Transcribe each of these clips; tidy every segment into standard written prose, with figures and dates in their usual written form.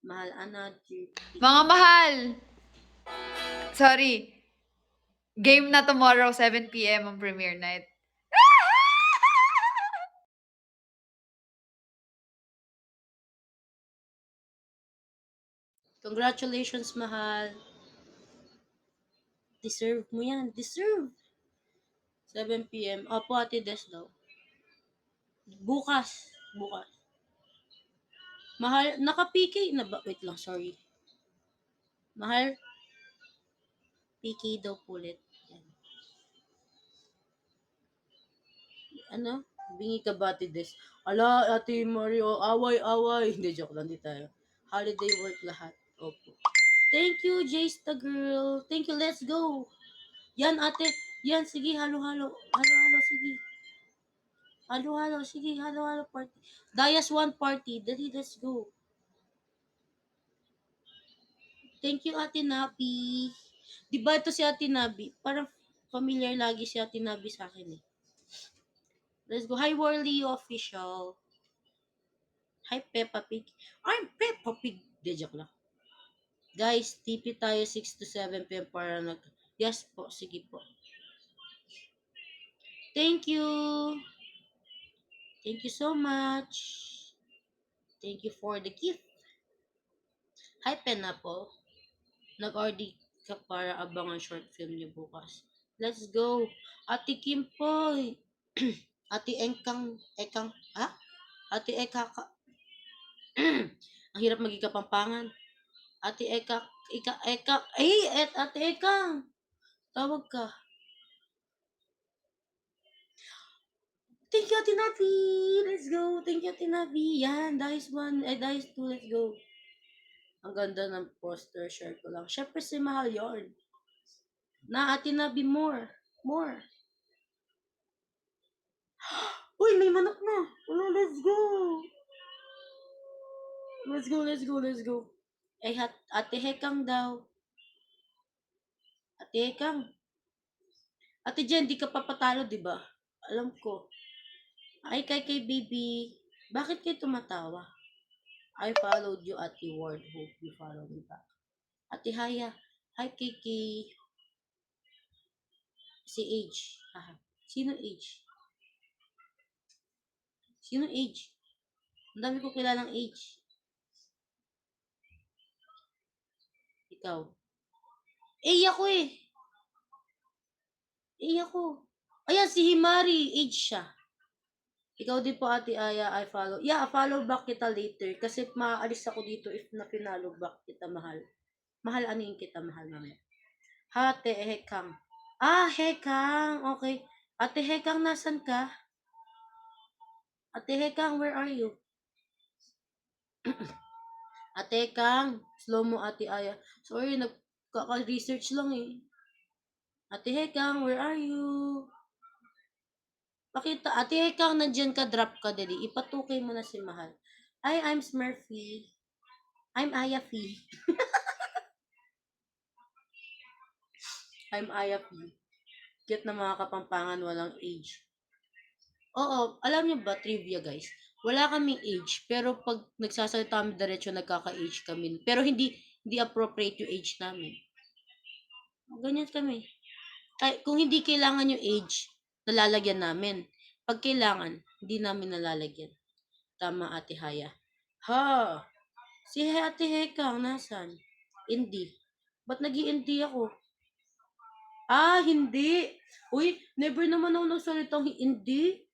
Mahal, another. Mga mahal! Sorry. Game na tomorrow, 7 p.m. ang premiere night. Congratulations, mahal. Deserve mo yan. Deserve. 7 p.m. Opo, Ate Des daw. Bukas. Bukas. Mahal, naka-PK na ba? Wait lang, sorry. Mahal, PK daw ulit. Yan. Ano? Bingi ka ba, Ate Des? Ala, Ate Mario, away-away. Hindi, joke lang, di tayo. Holiday work lahat. Opo. Thank you, Jace the girl. Thank you, let's go. Yan, ate. Yan, sige, halo-halo. Halo-halo, sige. Halo-halo, sige, halo-halo party. Dayas one party. Dali, let's go. Thank you, Ate Nabi. Di ba ito si Ate Nabi? Parang familiar lagi si Ate Nabi sa akin eh. Let's go. Hi, Worley Official. Hi, Peppa Pig. I'm Peppa Pig. De, joke lang. Guys, TP tayo 6 to 7 p.m. para nag... Yes po, sige po. Thank you. Thank you so much. Thank you for the gift. Hi, Penapo. Nag-order ka para abangan short film niyo bukas. Let's go. Ate Kim Poy. Ate Ekang, ha? Ate Ekaka. Ang hirap maging kapampangan. Ate Eka, Ate Ekang. Tawag ka. Thank you, Ate Navi. Let's go. Thank you, Ate Navi. Yan, dice 1, dice 2, let's go. Ang ganda ng poster, share ko lang. Syempre si Mahal yarn. Na, Ate Navi, more. More. Uy, may manok na. Wala, let's go. Let's go, let's go, let's go. Ay, Ate Hekang daw. Ate Hekang. Ate Jen, di ka papatalo, di ba? Alam ko. Ay, kay baby. Bakit kayo tumatawa? I followed you, Ate Ward. Hope you follow me back. Ate Haya. Hi, Kiki. Si Age. Haha. Sino Age? Sino Age? Ang dami ko kilalang Age. Ikaw. Ako eh. Ako. Ayan, si Himari. Age siya. Ikaw din po, Ate Aya, I follow. Yeah, follow back kita later. Kasi maalis ako dito if na pinalo back kita, mahal. Mahal, anin kita, mahal namin. Ate Hekang. Hekang. Okay. Ate Hekang, nasan ka? Ate Hekang, where are you? Ate Hekang. Slow mo, Ate Aya. Sorry, nagkaka-research lang eh. Ate Hekang, where are you? Pakita, Ate Hekang, nandyan ka, drop ka, dali. Ipatukay mo na si Mahal. Hi, I'm Smurfy. I'm Ayafi. I'm Ayafi. Cute na mga kapampangan, walang age. Oo, alam niyo ba, trivia guys, wala kaming age, pero pag nagsasalita kami diretso, nagkaka-age kami. Pero hindi appropriate yung age namin. Ganyan kami. Kung hindi kailangan yung age, nalalagyan namin. Pag kailangan, hindi namin nalalagyan. Tama, Ate Haya. Ha! Si Ate Hekang, nasan? Hindi. Ba't nag-i-hindi ako? Hindi. Uy, never naman ako nagsalitang hindi.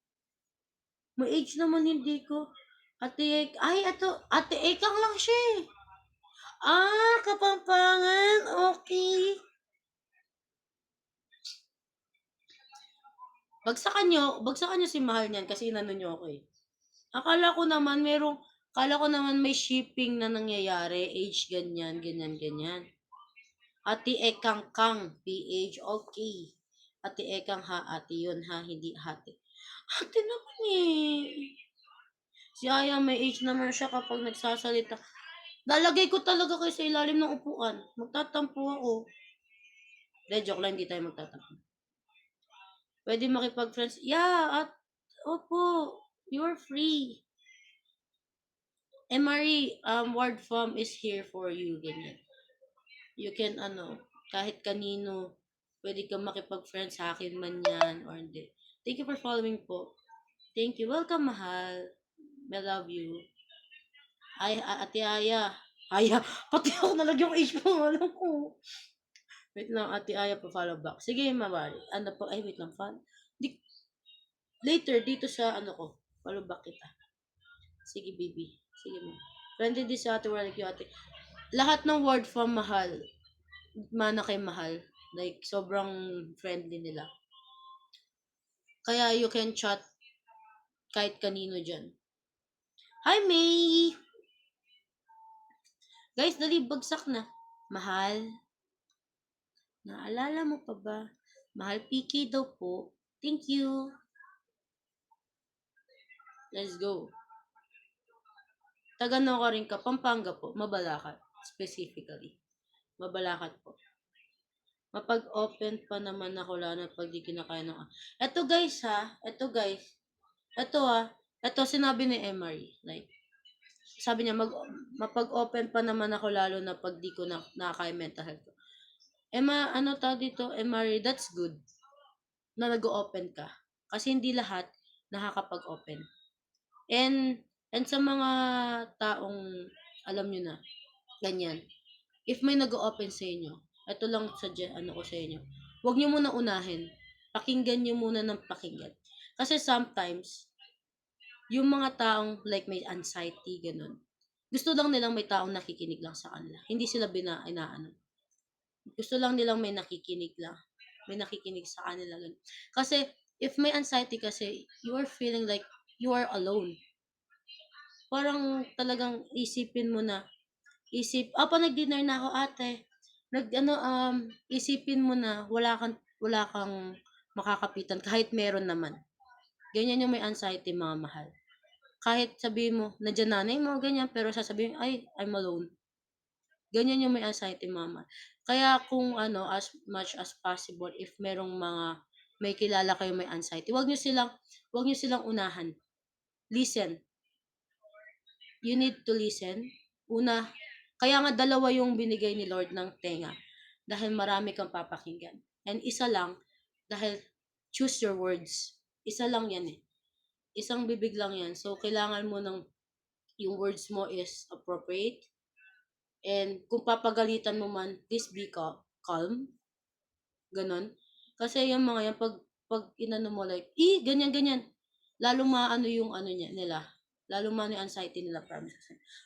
May age naman hindi ko. Ate Ekang lang siya eh. Kapampangan. Okay. Bagsakan nyo si Mahal niyan kasi inano nyo ako eh. Akala ko naman may shipping na nangyayari, age ganyan, ganyan, ganyan. Ate Ekang Kang, PH, okay. Ate Ekang ha, ate yun ha, hindi hati. Ate naman eh. Si Aya may age naman siya kapag nagsasalita. Lalagay ko talaga kayo sa ilalim ng upuan. Magtatampo ako. De, joke lang, hindi tayo magtatampo. Pwede makipag-friends. Yeah, opo, you're free. Marie, word form is here for you, ganyan. You can, kahit kanino, pwede kang makipag-friend sa akin man yan, or hindi. Thank you for following po. Thank you. Welcome, mahal. I love you. Ay, ate Aya. Aya, pati ako nalagyan yung age mo, alam ko. Wait lang, ate Aya pa follow back. Sige, mabali. Ano po, ay, wait lang, Di, later, dito sa, follow back kita. Sige, baby. Sige mo. Friendly this ate, wala like ate. Lahat ng word from mahal, mana kay mahal. Like, sobrang friendly nila. Kaya you can chat kahit kanino dyan. Hi, May! Guys, dali, bagsak na. Mahal, naalala mo pa ba? Mahal PK daw po. Thank you. Let's go. Tagano ka rin ka, Pampanga po. Mabalakat. Specifically. Mabalakat po. Mapag-open pa naman ako lalo pag di kinakaya ng... Eto guys ha. Eto guys. Eto ha. Eto sinabi ni Emery. Like, sabi niya, mapag-open pa naman ako lalo na pag di ko na nakakaya mental health ko. Ano tawag dito? Emery, that's good na nag-open ka. Kasi hindi lahat nakakapag-open. And sa mga taong alam nyo na, ganyan, if may nag-open sa inyo, ito lang ko sa inyo, huwag nyo muna unahin. Pakinggan nyo muna ng pakinggan. Kasi sometimes, yung mga taong like may anxiety, ganun, gusto lang nilang may taong nakikinig lang sa kanila. Hindi sila inaano. Gusto lang nilang may nakikinig lang. May nakikinig sa kanila. Ganun. Kasi, if may anxiety kasi, you are feeling like you are alone. Parang talagang isipin mo na, nag-dinner na ako ate. Isipin mo na wala kang makakapitan kahit meron naman. Ganyan yung may anxiety, mga mahal. Kahit sabihin mo, nandiyan nanay mo, ganyan, pero sasabihin, ay, I'm alone. Ganyan yung may anxiety, mama. Kaya kung as much as possible, if merong may kilala kayo may anxiety, wag nyo silang unahan. Listen. You need to listen. Una, kaya nga dalawa yung binigay ni Lord ng tenga. Dahil marami kang papakinggan. And isa lang, dahil choose your words. Isa lang yan eh. Isang bibig lang yan. So, kailangan mo yung words mo is appropriate. And kung papagalitan mo man, please be calm. Ganon. Kasi yung mga yan, pag inano mo like, ganyan, ganyan. Lalo maano yung nila. Lalo maano yung anxiety nila, promise.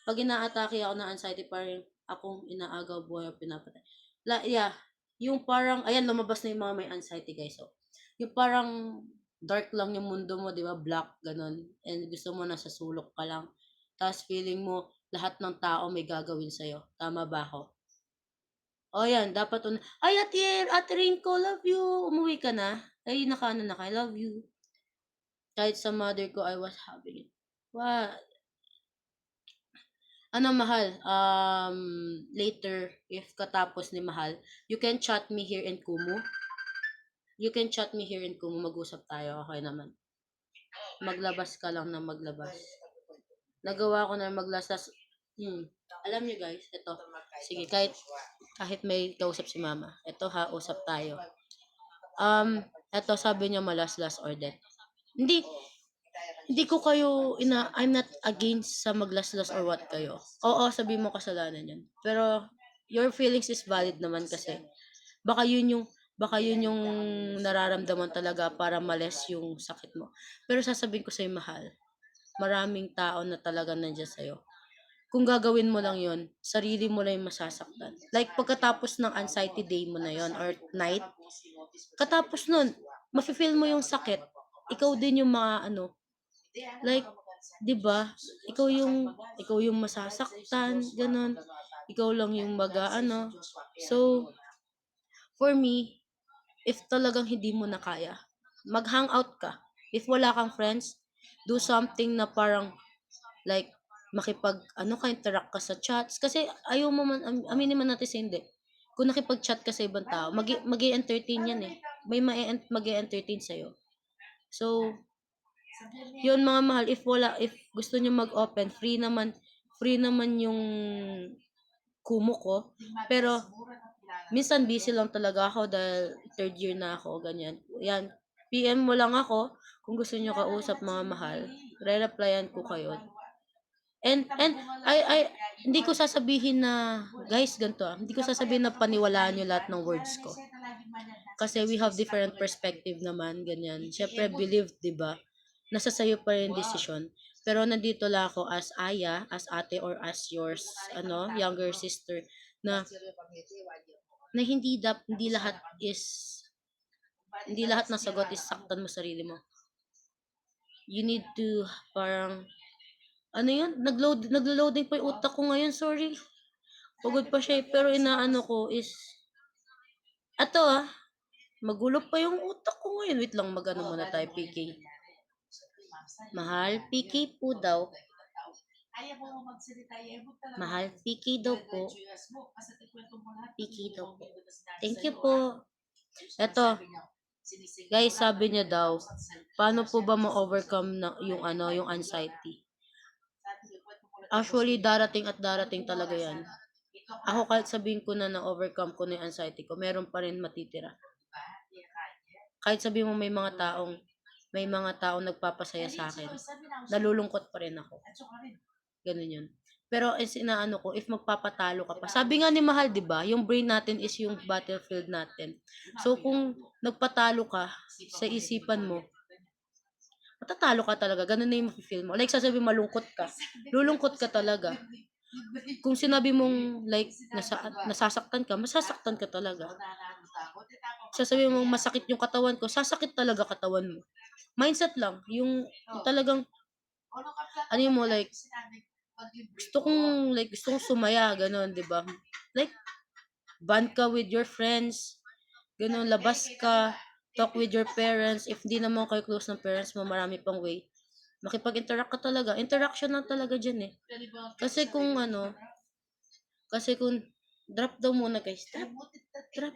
Pag ina-atake ako ng anxiety, parang akong inaagaw buhay o pinapatay. Yeah, yung parang, ayan, lumabas na yung mga may anxiety, guys. So, yung parang dark lang yung mundo mo, di ba? Black, ganon. And gusto mo nasa sulok ka lang. Tapos feeling mo, lahat ng tao may gagawin sa'yo. Tama ba ako? Oh, yan, dapat ay, Ate Rinko, love you. Umuwi ka na. Ay, nakaano na ka, I love you. Kahit sa mother ko, I was having it. What? Mahal, later, if katapos ni Mahal, you can chat me here in Kumu. You can chat me here in Kumu, mag-usap tayo, okay naman. Maglabas ka lang na maglabas. Nagawa ko na maglasas. Alam niyo guys, ito. Sige, kahit may kausap si mama. Ito ha, usap tayo. Ito sabi niya malaslas or death. Hindi ko kayo I'm not against sa maglaslas or what kayo. Oo, sabi mo kasalanan yan. Pero your feelings is valid naman kasi baka yun yung nararamdaman talaga para males yung sakit mo. Pero sasabihin ko sa'yo, mahal, maraming tao na talaga nandiyan sa'yo. Kung gagawin mo lang yon, sarili mo lang yung masasaktan. Like, pagkatapos ng anxiety day mo na yon or night, katapos nun, mafe-feel mo yung sakit. Ikaw din yung like, 'di ba? Ikaw yung masasaktan, ganun. Ikaw lang yung So, for me, if talagang hindi mo na kaya, mag-hangout ka. If wala kang friends, do something na parang like interact ka sa chats kasi ayaw mo man aminin man natin sa hindi. Kung nakipag-chat ka sa ibang tao, mag-entertain yan eh. May mag-entertain sa'yo. So, yun mga mahal, if gusto nyo mag-open, free naman free naman yung Kumu ko. Pero minsan busy lang talaga ako dahil third year na ako, ganyan. Yan, PM mo lang ako kung gusto niyo kausap mga mahal. Re-replyan ko kayo. And hindi ko sasabihin na, guys, ganito hindi ko sasabihin na paniwalaan niyo lahat ng words ko. Kasi we have different perspective naman, ganyan. Siyempre, believe, di ba? Nasa sayo pa rin decision. Pero nandito lang ako as Aya, as ate, or as yours, younger sister, na hindi lahat ng sagot is saktan mo sarili mo. You need to parang naglo-loading pa yung utak ko ngayon, sorry. Pagod pa siya, pero inaano ko is magulo pa yung utak ko ngayon. Wait lang, magano muna tayo, PK. Mahal, PK po daw. Mahal, PK daw po. PK daw po. Thank you po. Eto, guys, sabi niya daw, paano po ba ma-overcome yung anxiety? Actually, darating at darating talaga yan. Ako kahit sabihin ko na na-overcome ko na yung anxiety ko, meron pa rin matitira. Kahit sabihin mo may mga taong nagpapasaya sa akin, nalulungkot pa rin ako. Ganun yun. Pero inaano ko, if magpapatalo ka pa. Sabi nga ni Mahal, 'di ba? Yung brain natin is yung battlefield natin. So kung nagpatalo ka sa isipan mo, matatalo ka talaga. Ganun na yung mafe-feel mo. Like sasabihin malungkot ka. Lulungkot ka talaga. Kung sinabi mong like nasasaktan ka, masasaktan ka talaga. Sasabihin mong masakit yung katawan ko, sasakit talaga katawan mo. Mindset lang, yung talagang mo like gusto kong sumaya, ganun, 'di ba? Like band ka with your friends, ganun, labas ka, talk with your parents. If di naman kayo close ng parents mo, marami pang way. Makipag-interact ka talaga. Interaction lang talaga dyan eh. Kasi kung drop daw muna guys. Drop.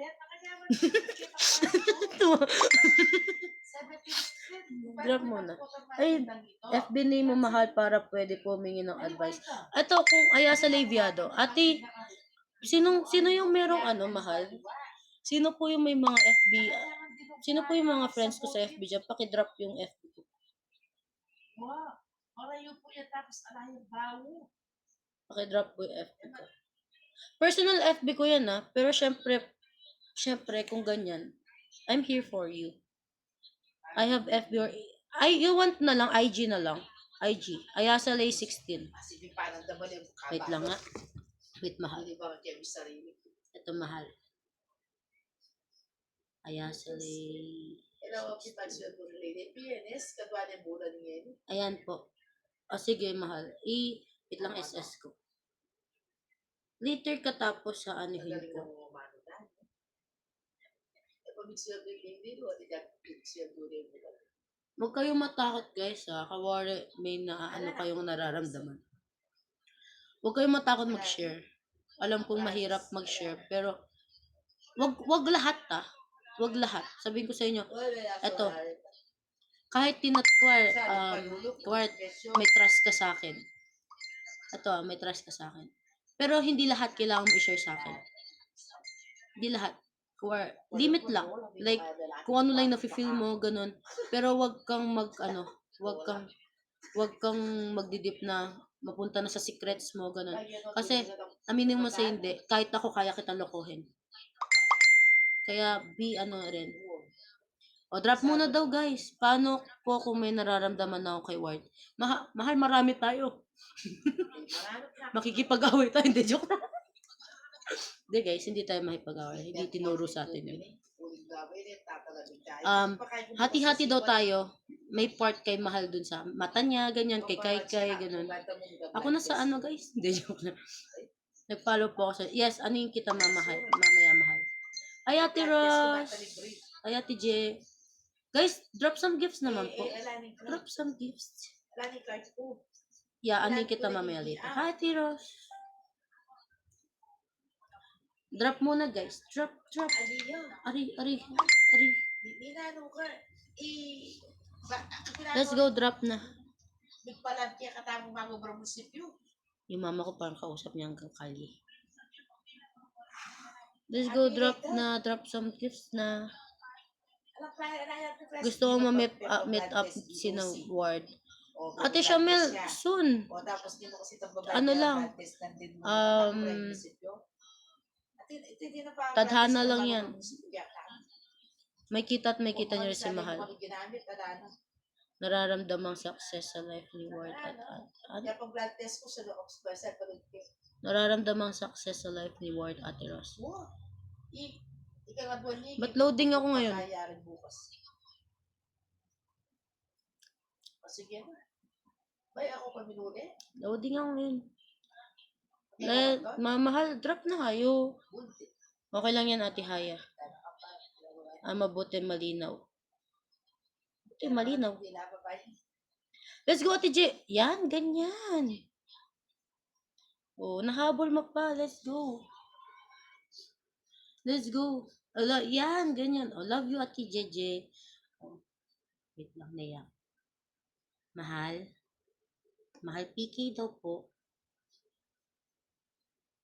Drop muna. Ay, FB name mo Mahal para pwede po humingi ng advice. Ito, kung Aya sa Leviado. Ate, sino yung merong Mahal? Sino po yung may mga FB? Sino po yung mga friends ko sa FB dyan? Paki-drop yung FB ko. Paki-drop po yung FB ko. Personal FB ko yan pero syempre kung ganyan, I'm here for you. I have FB or you want na lang, IG na lang. IG. Ayasalay 16. Wait lang nga. Wait, Mahal. Ito, Mahal. Ayasalay. Ayan po. Sige, Mahal. Wait lang, SS ko. Later ka tapos sa anuhin ko. Huwag kayong matakot guys kawari may kayong nararamdaman. Huwag kayong matakot mag-share. Alam kong mahirap mag-share pero wag lahat Wag lahat. Sabihin ko sa inyo, eto, kahit may trust ka sa akin. Eto, may trust ka sa akin. Pero hindi lahat kailangan mo i-share sa akin. Hindi lahat. Limit lang. Like, kung ano lang nafe-feel mo, ganun. Pero wag kang magdidip na mapunta na sa secrets mo, ganun. Kasi, aminin mo sa hindi, kahit ako kaya kitang lokohin. Kaya, rin. O, drop muna daw, guys. Paano po kung may nararamdaman na ako kay Ward? Mahal, marami tayo. Makikipag-away tayo. Hindi, joke na. Hindi, guys. Hindi tayo makipag-away. Hindi tinuro sa atin yun. Hati-hati daw tayo. May part kay Mahal dun sa mata niya, ganyan. Kay Kai, ganun. Ako na sa guys. Hindi, joke na. Nag-follow po ako sa... Yes, yung kita mamaya, Mahal. Ay, Ate Ross. Ay, Ate J. Guys, drop some gifts naman po. Drop some gifts. Yeah, yung kita mamaya later. Hi, Ate Ross. Drop muna, guys. Drop. Ari. Let's go, drop na. Yung mama ko parang kausap niya hanggang kalye. Let's go, drop some gifts na. Gusto ko meet up si na Ward. Ate Shamel, soon. Ano lang, tadhana lang yan. May kita niyo rin si Mahal. Nararamdamang success sa life ni Ward at nararamdamang success sa life ni Ward at Ross. Ba't loading ako ngayon? Loading ako ngayon. Mahal, drop na kayo. Okay lang yan, Ate Haya. Mabuti malinaw. Buti malinaw. Let's go, Ate J. Yan, ganyan. Oh, nahabol mo pa. Let's go. Let's go. Yan, ganyan. Oh, love you, Ate JJ. Oh, wait lang na yan. Mahal. Mahal, PK daw po.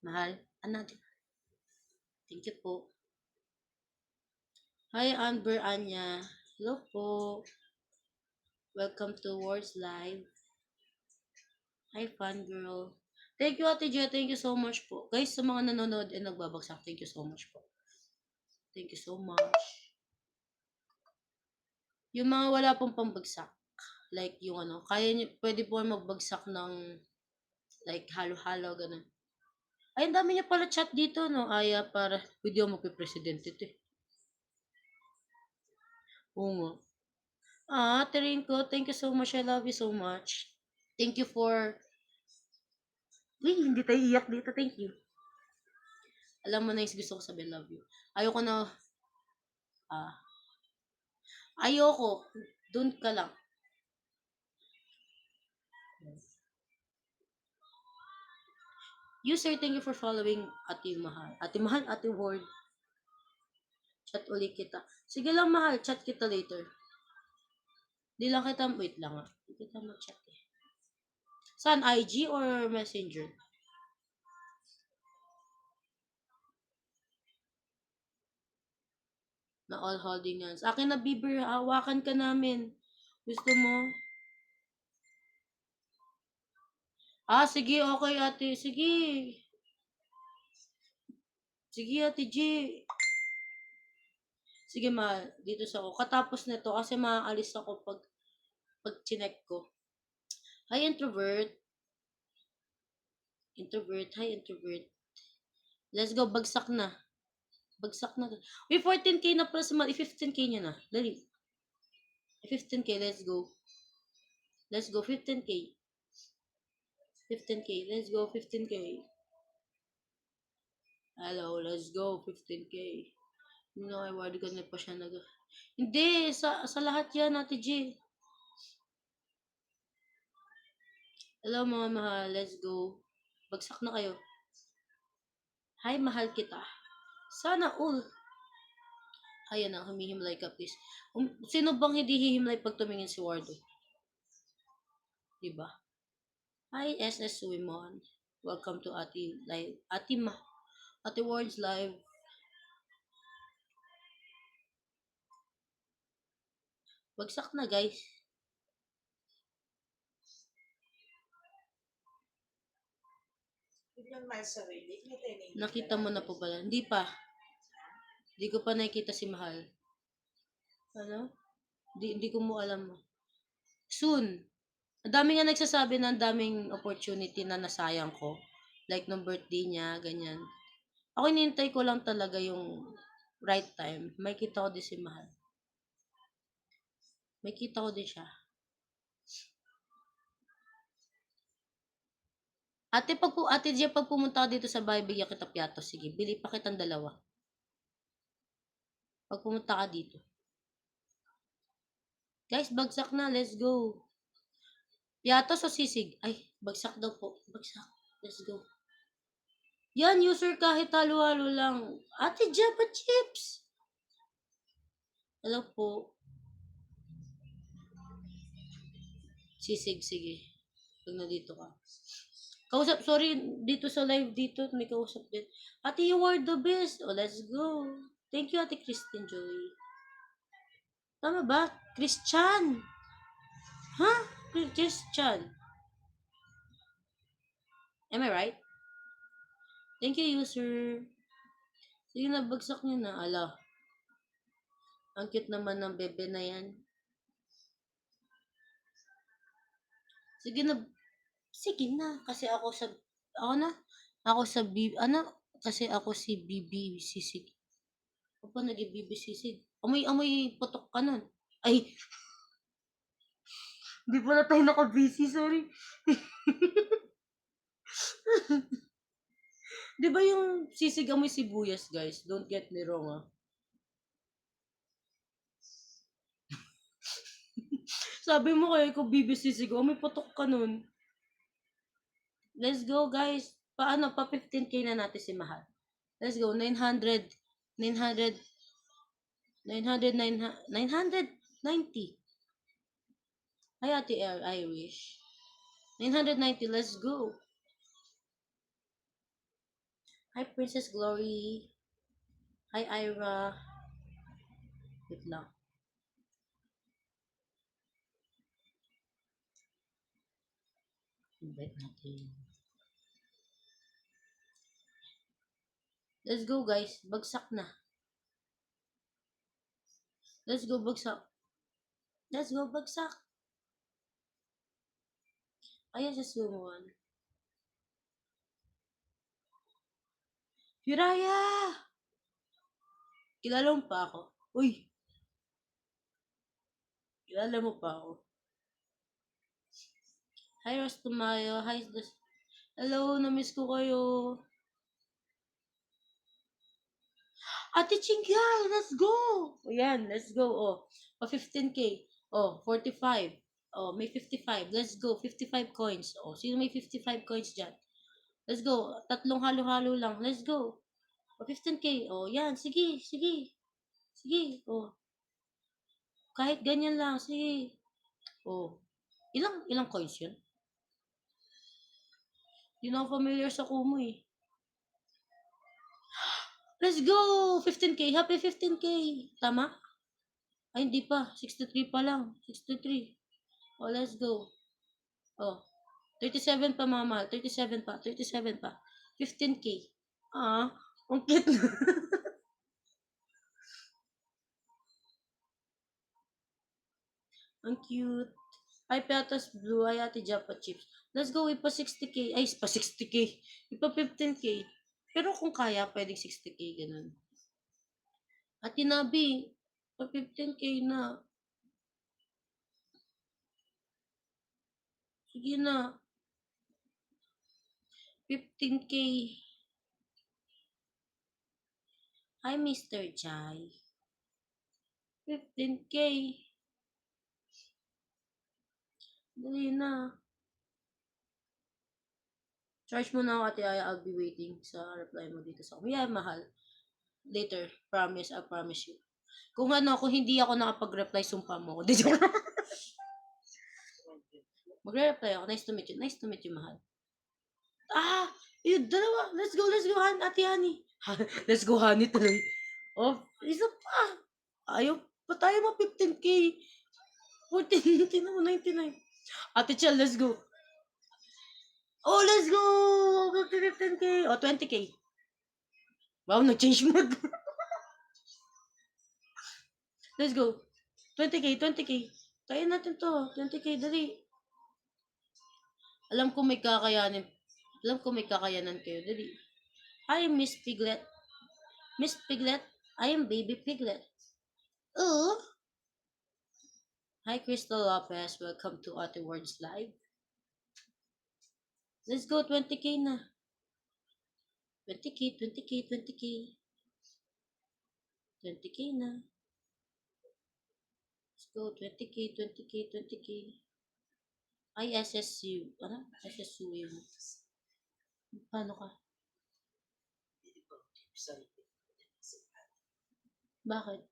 Mahal. Thank you po. Hi, Amber Anya. Hello po. Welcome to Words Live. Hi, fun girl. Thank you, Ate J. Thank you so much po. Guys, sa mga nanonood and nagbabagsak, thank you so much po. Thank you so much. Yung mga wala pong pambagsak, like yung pwede po magbagsak ng like halo-halo, ganun. Ay, ang dami niya pala chat dito, no? Aya, para video magpipresidente ito eh. Oo nga. Terinko, thank you so much. I love you so much. Thank you for... Uy, hindi tayo iyak dito. Thank you. Alam mo na yung gusto ko sabihin, love you. Ayoko na... ayoko. Doon ka lang. User, thank you for following Ate Mahal. Ate Mahal, Ate Ward. Chat ulit kita. Sige lang, Mahal. Chat kita later. Di lang kita... Wait lang ah. Di kita mag-chat eh. Saan? IG or Messenger? Na all holding hands. Akin na, Bieber. Hawakan ka namin. Gusto mo? Sige. Okay, ate. Sige. Sige, Ate G. Sige, ma. Dito sa ako. Katapos nito kasi maaalis ako pag chinek ko. Hi, introvert. Introvert. Hi, introvert. Let's go. Bagsak na. Bagsak na. Uy, 14K na pala si Mal. 15K niya na. Dali. 15K. Let's go. Let's go. 15K. 15K. Let's go. 15K. Hello. Let's go. 15K. No, ay word ko na pa siya nag... Hindi. Sa lahat yan, Ate G. Hello, mga mahal. Let's go. Bagsak na kayo. Hi, mahal kita. Sana all. Ayan na, humihimlay ka, please. Sino bang hindi hihimlay pag tumingin si Wardo? Diba? Hi, SS Women. Welcome to Ate Live. Ate Ward's Live. Bagsak na, guys. Nakita mo na po pala. Hindi pa. Hindi ko pa nakikita si Mahal. Ano? Hindi ko mo alam. Soon. Ang dami nga nagsasabi na ang daming opportunity na nasayang ko. Like, nung birthday niya, ganyan. Ako inintay ko lang talaga yung right time. May kita ko din si Mahal. May kita ko din siya. Ate Gia, pag pumunta ka dito sa bahay, bigyan kita piatos. Sige, bili pa kitang dalawa. Pag pumunta ka dito. Guys, bagsak na. Let's go. Piatos o sisig? Ay, bagsak daw po. Bagsak. Let's go. Yan, user, kahit halo-halo lang. Ate Gia, pa chips. Hello po. Sisig, sige. Pag nandito ka. Kausap, sorry, dito sa live dito, may kausap din. Ate, you are the best. Oh, let's go. Thank you, Ate Christine Joy. Tama ba? Christian. Ha? Christian. Am I right? Thank you, user. Sige na, bagsak nyo na. Ala, ang cute naman ng bebe na yan. Sige na, sige na. Kasi ako na, ako sa ano, kasi ako si BB Sisig. Ako pa naging BB Sisig. Amoy putok ka nun. Ay, di pala tayo naka-busy, sorry. Di ba yung sisig amoy sibuyas, guys? Don't get me wrong, ah. Sabi mo kaya ko BB Sisig, amoy putok ka nun. Let's go, guys. Paano? Pa 15K na natin si Mahal. Let's go. 900. 900. 900. 990. Hi, Ate Irish. 990. Let's go. Hi, Princess Glory. Hi, Ira. Wait lang. Invite natin. Let's go, guys. Bagsak na. Let's go, bagsak. Let's go, bagsak. Ayan sa sumuan. Hiraya! Kilala mo pa ako? Uy! Kilala mo pa ako? Hi, Ross Tumayo. Hi, hello, na-miss ko kayo. Ate Chingyay, let's go! O yan, let's go. Oh, pa 15K. Oh, 45. Oh, may 55. Let's go. 55 coins. Oh, sino may 55 coins dyan? Let's go. Tatlong halo-halo lang. Let's go. O 15K. Oh, yan. Sige, sige. Sige. Oh, kahit ganyan lang. Sige. Oh, ilang coins yun? Hindi na ako familiar sa Kumu eh. Let's go! 15K. Happy 15K. Tama? Ay, hindi pa. 63 pa lang. 63. Oh, let's go. Oh, 37 pa mga mahal. 37 pa. 37 pa. 15K. Ah, ang cute na. Ang cute. Ay, Piatas Blue. Ay, Ate Japa Chips. Let's go. Ipa 60K. Ay, pa 60K. Ipa 15K. Pero kung kaya, pwedeng 60K. Ganun. At tinabi, pa 15K na. Sige na. 15K. Hi, Mr. Jai. 15K. Dali na. Charge mo na ako, Ate Aya. I'll be waiting sa reply mo dito sa yeah, mahal. Later. Promise. I promise you. Kung hindi ako nakapag-reply, sumpa mo ako. Di joke lang. Magre-reply ako. Nice to meet you. Nice to meet you, mahal. Ah! Yun, dalawa. Let's go, Ate Honey. Let's go, Honey, tuloy. Oh, isa pa. Ayaw pa tayo 15K. 14, tinan mo, 99. Ate Chel, let's go. Oh, let's go! 15K. Oh, 20K. Wow, nag-change mode. Let's go. 20K, 20K. Kaya natin to. 20K, dali. Alam ko may kakayanin. Alam ko may kakayanan kayo. Dali. Hi, Miss Piglet. Miss Piglet, I am baby Piglet. Oh. Hi, Crystal Lopez. Welcome to Ate Words Live. Let's go, 20K na. 20K, 20K, 20K. 20K na. Let's go, 20K, 20K, 20K. Ay, SSU. Ano? SSU yun. Paano ka? Bakit?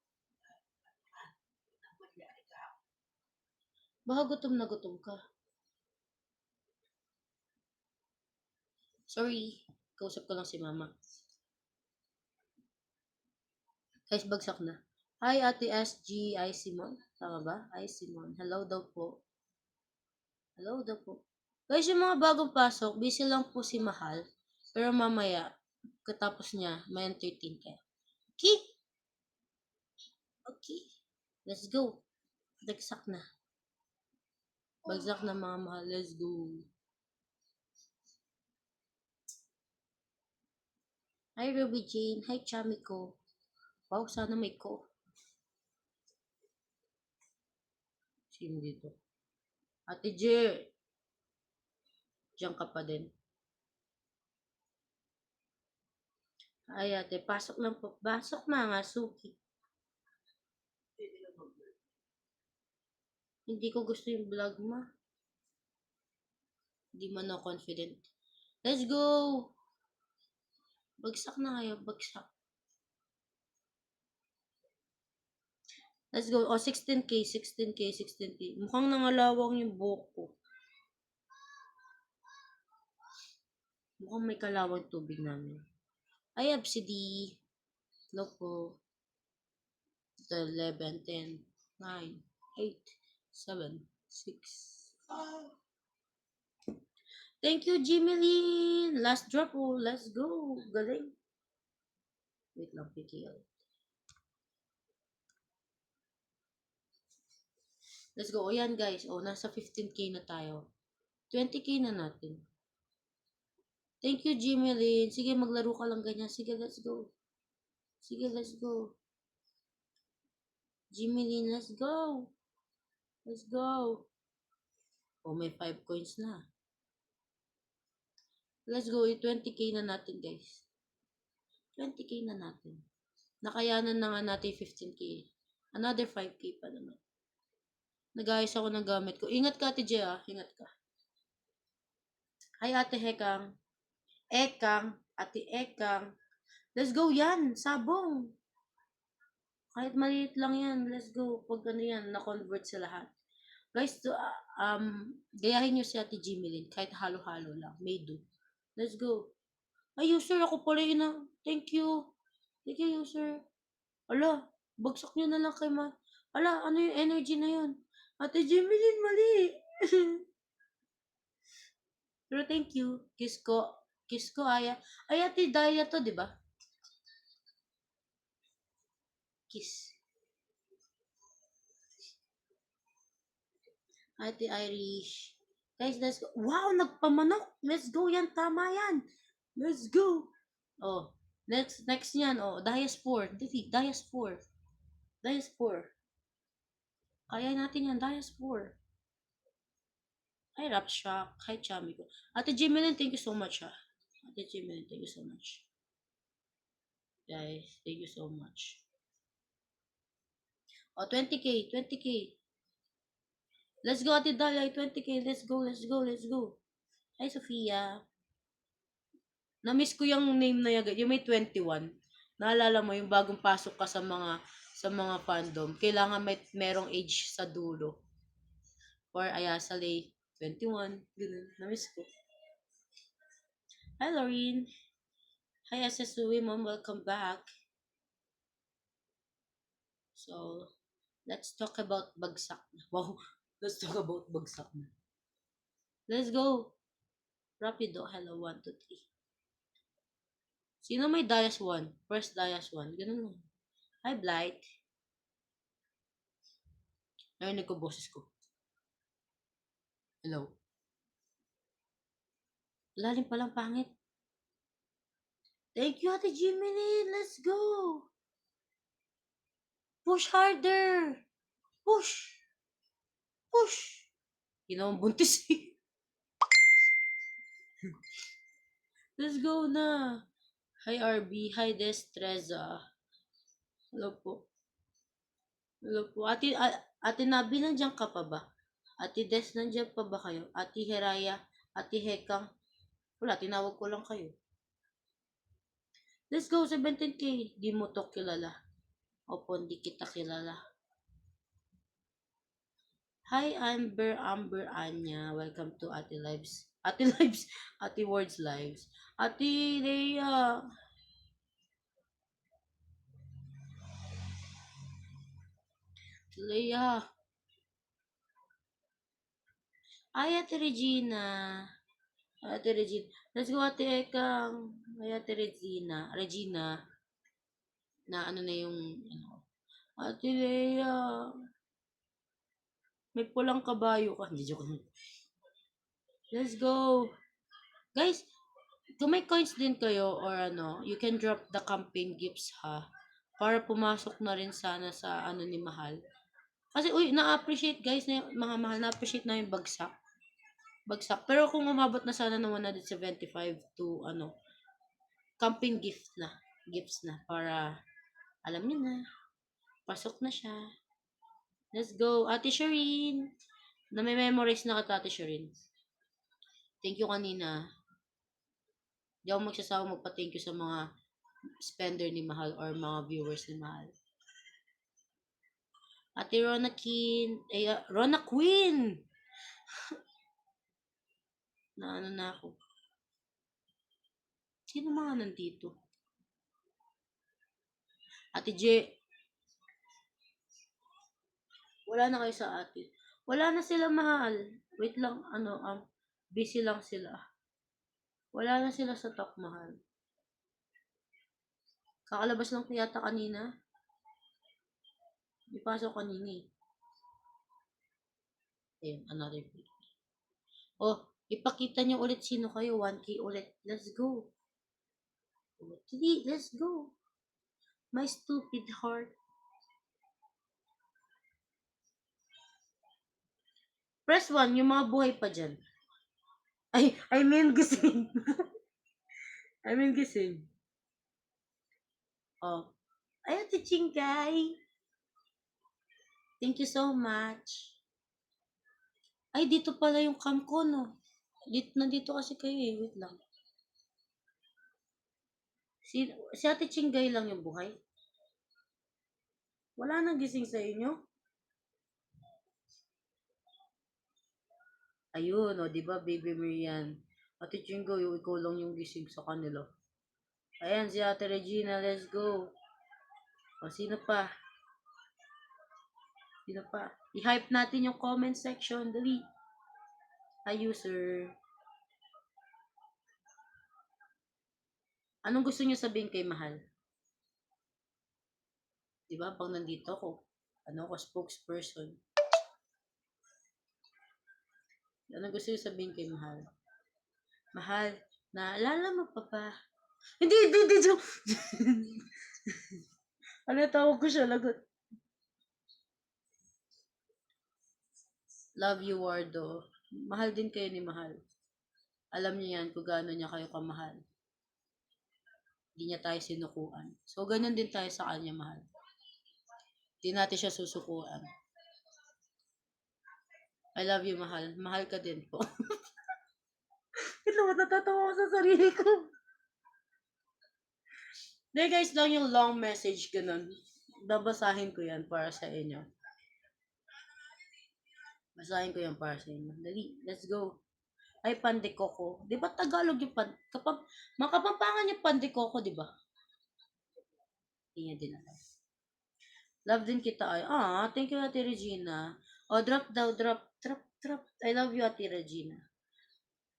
Baka gutom na gutom ka. Sorry, kausap ko lang si mama. Guys, bagsak na. Hi, Ate SG, I Simon. Tama ba? I Simon. Hello daw po. Hello daw po. Guys, yung mga bagong pasok, busy lang po si Mahal. Pero mamaya, katapos niya, may entertain kayo. Okay? Okay. Let's go. Bagsak na. Bagsak na mga mahal. Let's go. Hi, Ruby Jane. Hi, Chami ko. Wow, sana may ko. Sino dito? Ate J. Diyan ka pa din. Ay, ate. Pasok lang po. Pasok mga suki. Hindi ko gusto yung vlog ma. Hindi man ako confident. Let's go! Bagsak na kayo. Bagsak. Let's go. Oh, 16K, 16K, 16K. Mukhang nangalawang yung buhok ko. Mukhang may kalawang tubig namin. I have CD. Loko. 11, 10, 9, 8, 7, 6. Thank you, Jimmy Lynn. Last drop oh. Let's go. Galing. Wait lang, PKL. Let's go. O yan guys. O, nasa 15K na tayo. 20K na natin. Thank you, Jimmy Lynn. Sige, maglaro ka lang ganyan. Sige, let's go. Sige, let's go. Jimmy Lynn, let's go. Let's go. Oh, may 5 coins na. Let's go. 20K na natin, guys. 20K na natin. Nakayanan na nga natin 15K. Another 5K pa naman. Nag-ayos ako ng gamit ko. Ingat ka, Ate Jia. Ingat ka. Hi, Ate Hekang. Ekang. Ate Ekang. Let's go yan. Sabong. Kahit maliit lang yan. Let's go. Pag ano yan, na-convert sa lahat. Guys, gayahin nyo si Ate Jimelin. Kahit halo-halo lang. May do. Let's go. Ay, user, ako pala yun. Thank you. Thank you, user. Ala, bagsak nyo na lang kay ma. Ala, ano yung energy na yun? Ate Jimelin, mali. Pero thank you. Kiss ko. Kiss ko, Aya. Ay, Ate Daya to, di ba? Kiss. Ate Irish. Guys, let's go. Wow, nagpamanok. Let's go yan. Tama yan. Let's go. Oh, next yan. Oh, Diaspore. Diaspore. Diaspore. Kaya natin yan. Diaspore. Hi, Rapshock. Hi, Chami ko. Ate Jimelin, thank you so much, ha. Ate Jimelin, thank you so much. Guys, thank you so much. Oh, 20K. 20K. Let's go, Ate Dalia. 20K. Let's go, let's go, let's go. Hi, Sofia. Na-miss ko yung name na yan. Yung may 21. Naalala mo yung bagong pasok ka sa mga fandom. Kailangan merong age sa dulo. Or Ayasale 21. Ganun. Na-miss ko. Hi, Lorene. Hi, Asesui Mom. Welcome back. So, let's talk about bagsak na. Wow. Let's talk about bagsak na. Let's go. Rapido. Hello, 1, 2, 3. Sino may Dias 1? First Dias 1. Ganun lang. Hi, Blight. Narinig ko boses ko. Hello. Lalim palang pangit. Thank you, Ate Jiminy. Let's go. Push harder. Push. Push. Ginawang buntis eh. Let's go na. Hi, RB. Hi, Destreza. Hello po. Hello po. Ate Nabi, nandiyan ka pa ba? Ate Des, nandiyan pa ba kayo? Ate Heraya, Ate Hekang. Wala, tinawag ko lang kayo. Let's go, 17K. Di mo to kilala. Opo, hindi kita kilala. Hi, Amber Anya. Welcome to Ate Lives. Ate Lives, Ate Words Lives. Ate Leia, Leia. Ay, Ate Regina. Ate Regina. Let's go, Ate Ekang. Ay, Ate Regina. Regina. Na ano na yung, ano. Ate Leia. May pulang kabayo ka. Hindi, joke lang. Let's go. Guys, kung may coins din kayo or ano, you can drop the campaign gifts ha. Para pumasok na rin sana sa ano ni Mahal. Kasi uy, na-appreciate guys na mga mahal, na-appreciate na yung bagsak. Bagsak. Pero kung umabot na sana ng 175 to ano, camping gift na. Gifts na. Para, alam niyo na, pasok na siya. Let's go. Ate Shireen. Na may memories na ka, Ate Shireen. Thank you kanina. Di ako magsasawang magpa-thank you sa mga spender ni Mahal or mga viewers ni Mahal. Ate Rona Queen. Ay, Rona Queen! Na ano na ako. Sino mga nandito? Ate J. Wala na kayo sa ate. Wala na sila Mahal. Wait lang, ano, busy lang sila. Wala na sila sa top Mahal. Kakalabas lang yata kanina. May pasok kanina eh. Ayun, another video. Oh, ipakita niyo ulit sino kayo. 1K ulit. Let's go. Sige, let's go. My stupid heart. Press 1, yung mga buhay pa dyan. Ay, I mean gising. I mean gising. Oh. Ay, Ate Chingkay. Thank you so much. Ay, dito pala yung cam ko, no? Nandito kasi kayo eh. Wait lang. Si Ate Chingay lang yung buhay. Wala nang gising sa inyo. Ayun, o, di ba, Baby Marian? Ate Chingo, yung ikaw lang yung gising sa kanila. Ayan, si Ate Regina, let's go. O, sino pa? Sino pa? I-hype natin yung comment section. Dali. Hi, user. Anong gusto niyo sabihin kay Mahal? Di ba, pag nandito ako, ano ako, spokesperson. Anong gusto niyo sabihin kay Mahal? Mahal, naalala mo pa ba? Hindi, joke. Ano tawag ko siya, lagot. Love you, Wardo. Mahal din kayo ni Mahal. Alam niyo yan kung gaano niya kayo kamahal. Hindi niya tayo sinukuan. So, ganyan din tayo sa kanya, Mahal. Hindi natin siya susukuan. I love you, Mahal. Mahal ka din po. Ito, natatawa ko sa sarili ko. Hindi guys, lang yung long message ganun. Babasahin ko yan para sa inyo. Basahin ko yan para sa inyo. Dali, let's go. Ay, Pandikoko. Di ba Tagalog yung Makapampangan yung Pandikoko, di ba? Hindi niya din alam. Love din kita ay. Thank you Ate Regina. Drop daw, drop. I love you Ate Regina.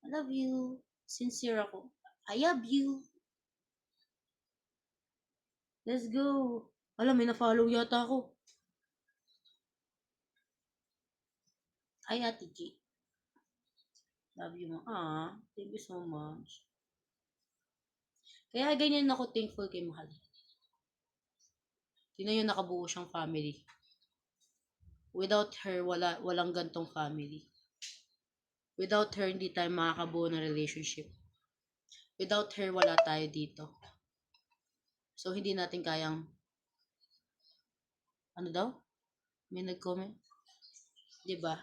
I love you. Sincere ako. I love you. Let's go. Alam, may na-follow yata ako. Ay, Ate G. Love you, ma. Thank you so much. Kaya ganyan ako thankful kay Mahal. Tingnan yun, nakabuo siyang family. Without her, walang gantong family. Without her, hindi tayo makakabuo ng relationship. Without her, wala tayo dito. So, hindi natin kayang, ano daw? May nag-comment? Diba?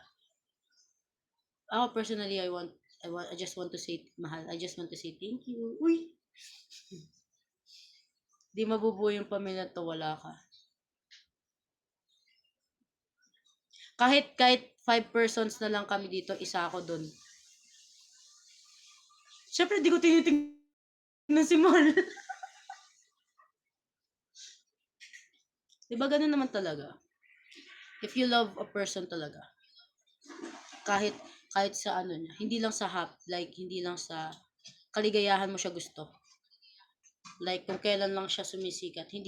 Ako, personally, I just want to say, Mahal, I just want to say thank you. Uy! Di mabubuo yung pamilya to, wala ka. Kahit 5 persons na lang kami dito, isa ako dun. Siyempre 'di ko tinitingnan si mahal. 'Di ba gano'n naman talaga? If you love a person talaga, kahit kahit sa ano niya, hindi lang sa like hindi lang sa kaligayahan mo siya gusto. Like kung kailan lang siya sumisikat, hindi